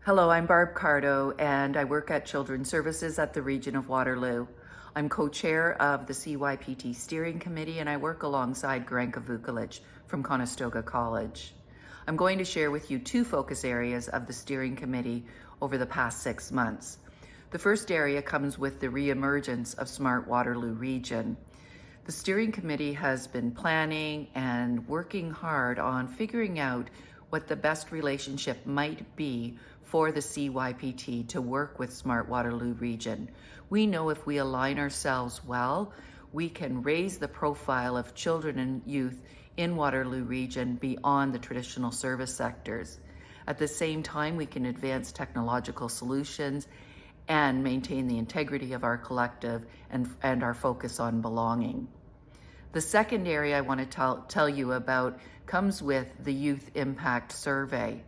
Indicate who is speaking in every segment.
Speaker 1: Hello, I'm Barb Cardo, and I work at Children's Services at the Region of Waterloo. I'm co-chair of the CYPT Steering Committee, and I work alongside Garanka Vukovic from Conestoga College. I'm going to share with you two focus areas of the Steering Committee over the past 6 months. The first area comes with the re-emergence of Smart Waterloo Region. The Steering Committee has been planning and working hard on figuring out what the best relationship might be for the CYPT to work with Smart Waterloo Region. We know if we align ourselves well, we can raise the profile of children and youth in Waterloo Region beyond the traditional service sectors. At the same time, we can advance technological solutions and maintain the integrity of our collective and our focus on belonging. The second area I want to tell you about comes with the Youth Impact Survey.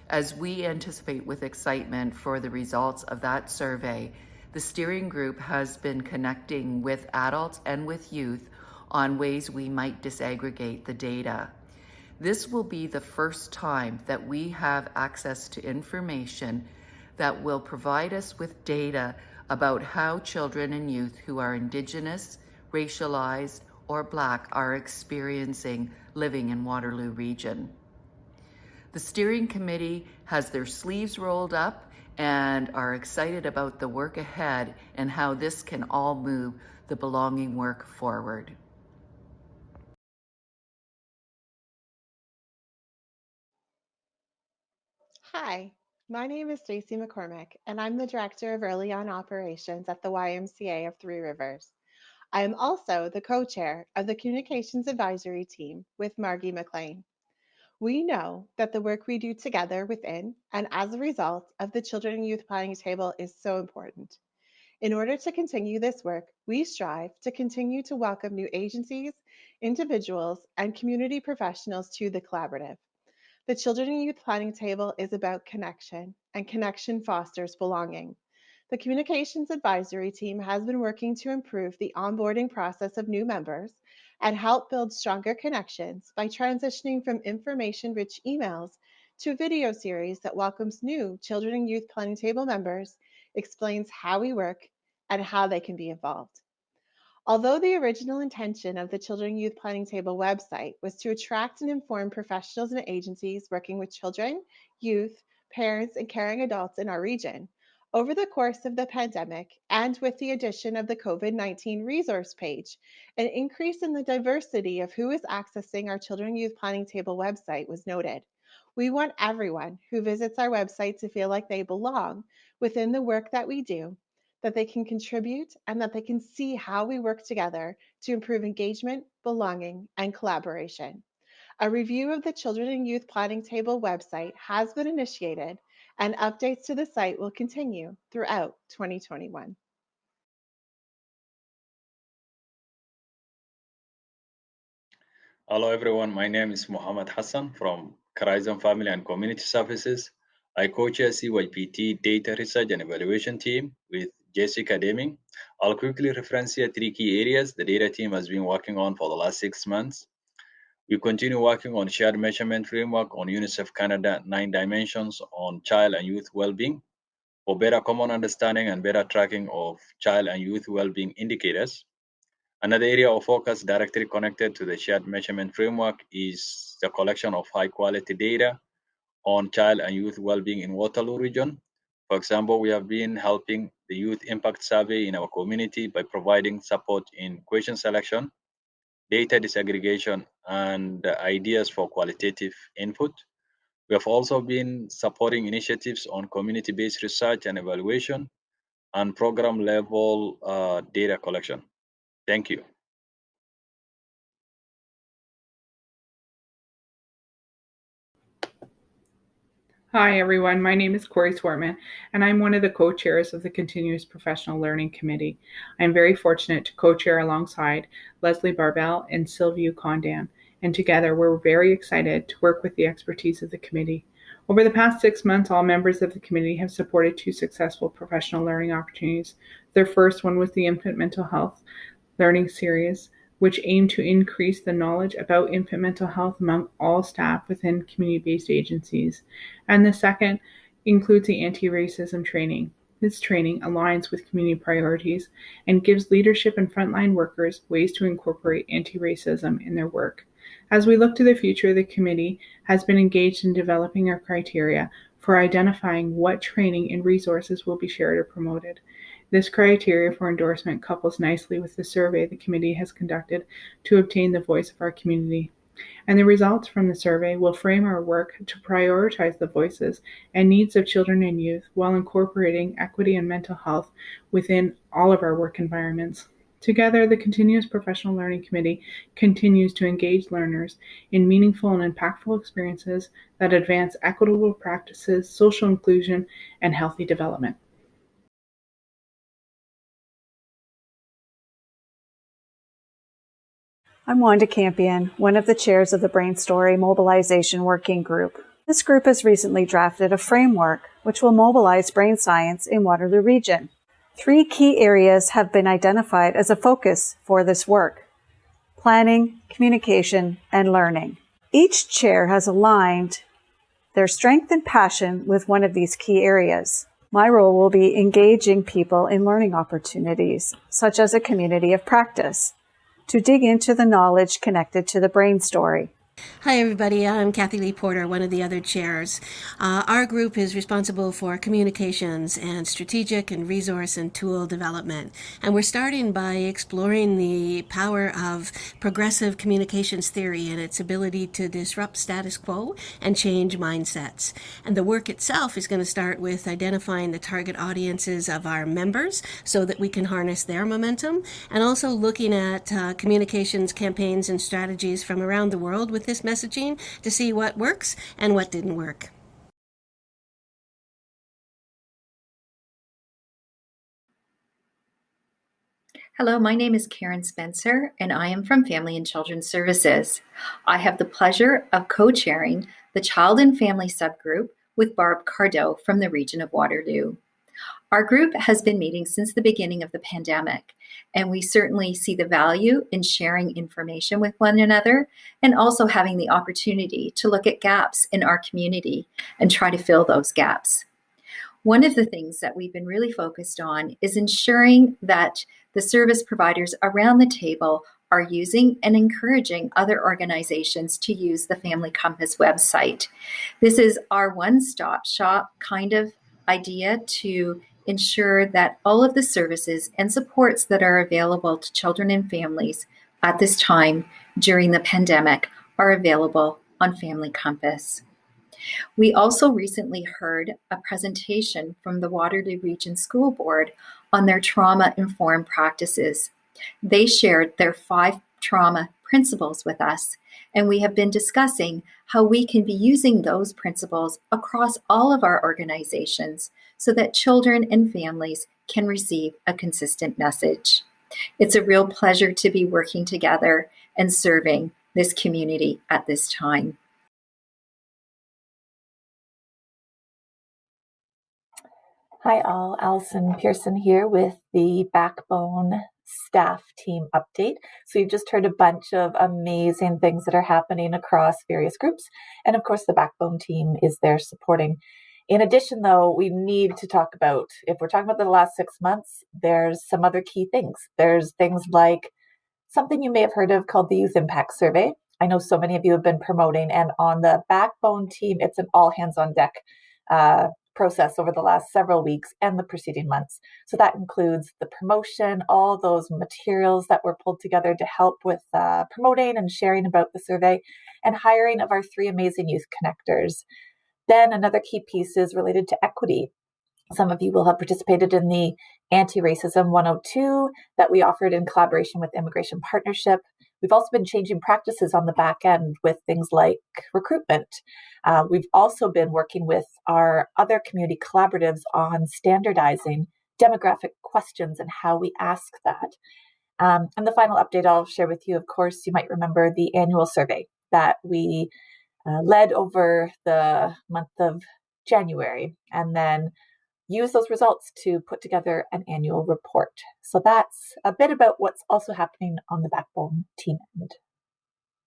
Speaker 1: As we anticipate with excitement for the results of that survey, the steering group has been connecting with adults and with youth on ways we might disaggregate the data. This will be the first time that we have access to information that will provide us with data about how children and youth who are Indigenous, racialized, or Black are experiencing living in Waterloo Region. The steering committee has their sleeves rolled up and are excited about the work ahead and how this can all move the belonging work forward.
Speaker 2: Hi, my name is Stacey McCormick, and I'm the Director of Early On Operations at the YMCA of Three Rivers. I am also the co-chair of the Communications Advisory Team with Margie McLean. We know that the work we do together within and as a result of the Children and Youth Planning Table is so important. In order to continue this work, we strive to continue to welcome new agencies, individuals, and community professionals to the collaborative. The Children and Youth Planning Table is about connection, and connection fosters belonging. The Communications Advisory Team has been working to improve the onboarding process of new members and help build stronger connections by transitioning from information-rich emails to a video series that welcomes new Children and Youth Planning Table members, explains how we work, and how they can be involved. Although the original intention of the Children and Youth Planning Table website was to attract and inform professionals and agencies working with children, youth, parents, and caring adults in our region, over the course of the pandemic and with the addition of the COVID-19 resource page, an increase in the diversity of who is accessing our Children and Youth Planning Table website was noted. We want everyone who visits our website to feel like they belong within the work that we do, that they can contribute, and that they can see how we work together to improve engagement, belonging, and collaboration. A review of the Children and Youth Planning Table website has been initiated, and updates to the site will continue throughout 2021.
Speaker 3: Hello everyone, my name is Muhammad Hassan from Horizon Family and Community Services. I co-chair CYPT Data Research and Evaluation Team with Jessica Deming. I'll quickly reference here 3 key areas the data team has been working on for the last 6 months. We continue working on shared measurement framework on UNICEF Canada 9 dimensions on child and youth well-being for better common understanding and better tracking of child and youth well-being indicators. Another area of focus directly connected to the shared measurement framework is the collection of high-quality data on child and youth well-being in Waterloo region. For example, we have been helping the Youth Impact Survey in our community by providing support in question selection, data disaggregation, and ideas for qualitative input. We have also been supporting initiatives on community-based research and evaluation and program-level data collection. Thank you.
Speaker 4: Hi, everyone. My name is Corey Swartman, and I'm one of the co-chairs of the Continuous Professional Learning Committee. I'm very fortunate to co-chair alongside Leslie Barbell and Sylvia Condam, and together we're very excited to work with the expertise of the committee. Over the past 6 months, all members of the committee have supported 2 successful professional learning opportunities. Their first one was the Infant Mental Health Learning Series, which aimed to increase the knowledge about infant mental health among all staff within community-based agencies. And the second includes the anti-racism training. This training aligns with community priorities and gives leadership and frontline workers ways to incorporate anti-racism in their work. As we look to the future, the committee has been engaged in developing our criteria for identifying what training and resources will be shared or promoted. This criteria for endorsement couples nicely with the survey the committee has conducted to obtain the voice of our community. And the results from the survey will frame our work to prioritize the voices and needs of children and youth while incorporating equity and mental health within all of our work environments. Together, the Continuous Professional Learning Committee continues to engage learners in meaningful and impactful experiences that advance equitable practices, social inclusion, and healthy development.
Speaker 5: I'm Wanda Campion, one of the chairs of the Brain Story Mobilization Working Group. This group has recently drafted a framework which will mobilize brain science in Waterloo Region. 3 key areas have been identified as a focus for this work: planning, communication, and learning. Each chair has aligned their strength and passion with one of these key areas. My role will be engaging people in learning opportunities, such as a community of practice, to dig into the knowledge connected to the brain story.
Speaker 6: Hi everybody, I'm Kathy Lee Porter, one of the other chairs. Our group is responsible for communications and strategic and resource and tool development. And we're starting by exploring the power of progressive communications theory and its ability to disrupt status quo and change mindsets. And the work itself is going to start with identifying the target audiences of our members so that we can harness their momentum, and also looking at communications campaigns and strategies from around the world with this messaging to see what works and what didn't work.
Speaker 7: Hello, my name is Karen Spencer, and I am from Family and Children's Services. I have the pleasure of co-chairing the Child and Family subgroup with Barb Cardo from the region of Waterloo. Our group has been meeting since the beginning of the pandemic, and we certainly see the value in sharing information with one another and also having the opportunity to look at gaps in our community and try to fill those gaps. One of the things that we've been really focused on is ensuring that the service providers around the table are using and encouraging other organizations to use the Family Compass website. This is our one-stop shop kind of idea to ensure that all of the services and supports that are available to children and families at this time during the pandemic are available on Family Compass. We also recently heard a presentation from the Waterloo Region School Board on their trauma-informed practices. They shared their 5 trauma principles with us, and we have been discussing how we can be using those principles across all of our organizations so that children and families can receive a consistent message. It's a real pleasure to be working together and serving this community at this time.
Speaker 8: Hi all, Alison Pearson here with the Backbone staff team update. So you've just heard a bunch of amazing things that are happening across various groups. And of course, the Backbone team is there supporting. In addition, though, we need to talk about, if we're talking about the last 6 months, there's some other key things. There's things like something you may have heard of called the Youth Impact Survey. I know so many of you have been promoting, and on the Backbone team, it's an all hands on deck process over the last several weeks and the preceding months. So that includes the promotion, all those materials that were pulled together to help with promoting and sharing about the survey, and hiring of our 3 amazing youth connectors. Then another key piece is related to equity. Some of you will have participated in the Anti-Racism 102 that we offered in collaboration with Immigration Partnership. We've also been changing practices on the back end with things like recruitment. We've also been working with our other community collaboratives on standardizing demographic questions and how we ask that. And the final update I'll share with you, of course, you might remember the annual survey that we led over the month of January, and then use those results to put together an annual report. So that's a bit about what's also happening on the Backbone team end.